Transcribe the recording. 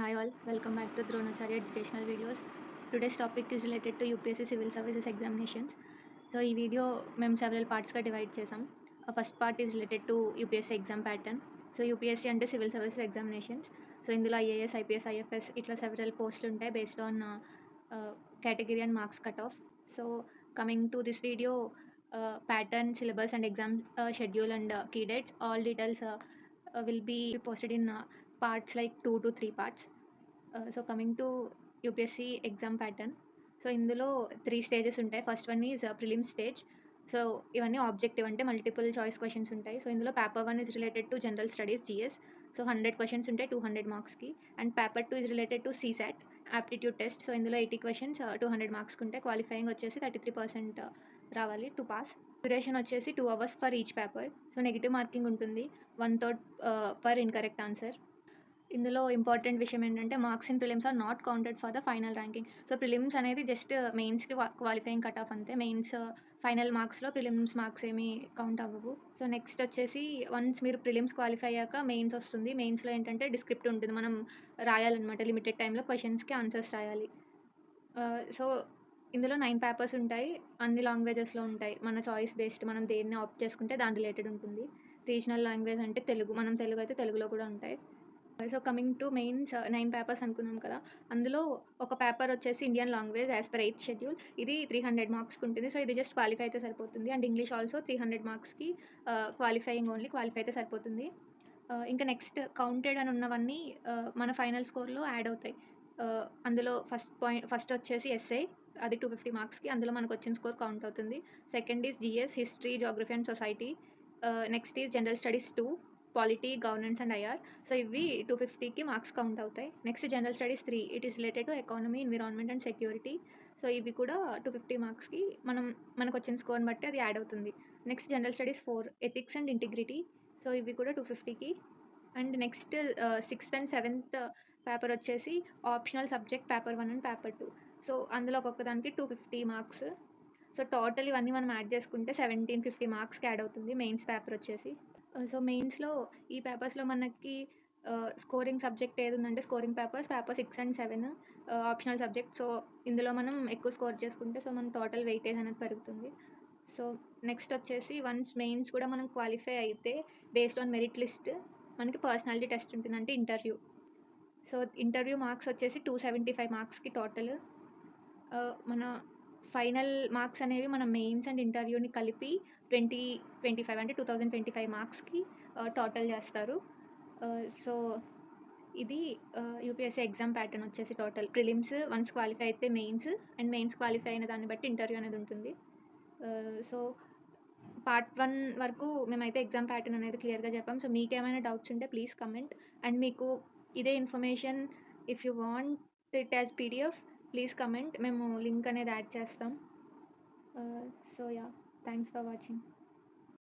Hi all, welcome back to Dronacharya Educational Videos. Today's topic is related to UPSC Civil Services Examinations. So ఈ video మేము several పార్ట్స్గా divide చేసాం. First part is related to UPSC exam pattern. So UPSC అంటే civil services examinations. So ఇందులో IAS, IPS, IFS ఇట్లా several పోస్టులు ఉంటాయి based on category and marks cut off. So coming to this video, pattern, syllabus and exam schedule and key dates, all details will be posted in parts like 2 to 3 parts. So coming to UPSC exam pattern, so ఇందులో 3 stages ఉంటాయి. First one is prelims stage. So ఇవన్నీ objective అంటే multiple choice questions ఉంటాయి. So ఇందులో paper 1 is related to general studies GS. So 100 questions ఉంటాయి 200 మార్క్స్కి. And paper 2 is related to CSAT aptitude test. So ఇందులో 80 questions 200 మార్క్స్కి ఉంటాయి. క్వాలిఫైయింగ్ వచ్చేసి 33% రావాలి టు పాస్. డ్యూరేషన్ వచ్చేసి 2 hours for each paper. So negative marking ఉంటుంది 1/3 పర్ ఇన్కరెక్ట్ ఆన్సర్. ఇందులో ఇంపార్టెంట్ విషయం ఏంటంటే marks in prelims are not counted for the final ranking. So prelims అనేది జస్ట్ మెయిన్స్కి క్వాలిఫైయింగ్ కట్ ఆఫ్ అంతే. మెయిన్స్ ఫైనల్ మార్క్స్లో prelims marks ఏమీ count అవ్వవు. సో నెక్స్ట్ వచ్చేసి వన్స్ మీరు ప్రిలిమ్స్ క్వాలిఫై అయ్యాక మెయిన్స్ వస్తుంది. మెయిన్స్లో ఏంటంటే డిస్క్రిప్ట్ ఉంటుంది, మనం రాయాలన్నమాట. లిమిటెడ్ టైంలో క్వశ్చన్స్కి ఆన్సర్స్ రాయాలి. సో ఇందులో 9 పేపర్స్ ఉంటాయి, అన్ని లాంగ్వేజెస్లో ఉంటాయి. మన చాయిస్ బేస్డ్ మనం దేన్ని ఆప్ట్ చేసుకుంటే దాని రిలేటెడ్ ఉంటుంది. రీజనల్ లాంగ్వేజ్ అంటే తెలుగు, మనం తెలుగు అయితే తెలుగులో కూడా ఉంటాయి. So coming to mains 9 papers అనుకున్నాం కదా, అందులో ఒక పేపర్ వచ్చేసి Indian language as per 8th schedule. ఇది 300 మార్క్స్కి ఉంటుంది. సో ఇది జస్ట్ క్వాలిఫై అయితే సరిపోతుంది. అండ్ ఇంగ్లీష్ ఆల్సో 300 మార్క్స్కి క్వాలిఫైయింగ్ ఓన్లీ, క్వాలిఫై అయితే సరిపోతుంది. ఇంకా నెక్స్ట్ కౌంటెడ్ అని ఉన్నవన్నీ మన ఫైనల్ స్కోర్లో యాడ్ అవుతాయి. అందులో ఫస్ట్ వచ్చేసి ఎస్ఐ, అది 250 మార్క్స్కి. అందులో మనకు వచ్చిన స్కోర్ కౌంట్ అవుతుంది. Second is GS, history, geography and society. Next is general studies 2, polity, governance and IR. So ఇవి 250కి మార్క్స్ కౌంట్ అవుతాయి. Next general studies 3, it is related to economy, environment and security. So ఇవి కూడా 250 మార్క్స్కి మనకు వచ్చిన స్కోర్ని బట్టి అది యాడ్ అవుతుంది. Next general studies 4, ethics and integrity. So ఇవి కూడా 250కి. And next 6th and 7th paper వచ్చేసి optional subject paper 1 and paper 2. So అందులో ఒక్కొక్కదానికి 250 మార్క్స్. సో టోటల్ ఇవన్నీ మనం యాడ్ చేసుకుంటే 1750 మార్క్స్కి యాడ్ అవుతుంది మెయిన్స్ పేపర్ వచ్చేసి. సో మెయిన్స్లో ఈ పేపర్స్లో మనకి స్కోరింగ్ సబ్జెక్ట్ ఏది ఉందంటే scoring paper 6 and 7 optional subject. So ఇందులో మనం ఎక్కువ స్కోర్ చేసుకుంటే సో మన టోటల్ వెయిటేజ్ అనేది పెరుగుతుంది. సో నెక్స్ట్ వచ్చేసి వన్స్ మెయిన్స్ కూడా మనం క్వాలిఫై అయితే బేస్డ్ ఆన్ మెరిట్ లిస్ట్ మనకి పర్సనాలిటీ టెస్ట్ ఉంటుంది, అంటే ఇంటర్వ్యూ. సో ఇంటర్వ్యూ మార్క్స్ వచ్చేసి 275 మార్క్స్కి టోటల్. మన ఫైనల్ మార్క్స్ అనేవి మన మెయిన్స్ అండ్ ఇంటర్వ్యూని కలిపి 2025 అంటే 2025 మార్క్స్కి టోటల్ చేస్తారు. సో ఇది యూపీఎస్సీ ఎగ్జామ్ ప్యాటర్న్ వచ్చేసి టోటల్. ప్రిలిమ్స్ వన్స్ క్వాలిఫై అయితే మెయిన్స్, అండ్ మెయిన్స్ క్వాలిఫై అయిన దాన్ని బట్టి ఇంటర్వ్యూ అనేది ఉంటుంది. సో పార్ట్ 1 వరకు మేమైతే ఎగ్జామ్ ప్యాటర్న్ అనేది క్లియర్గా చెప్పాం. సో మీకు ఏమైనా డౌట్స్ ఉంటే ప్లీజ్ కమెంట్. అండ్ మీకు ఇదే information if you want it as PDF please comment, మేము లింక్ అనేది యాడ్ చేస్తాం. So yeah, thanks for watching.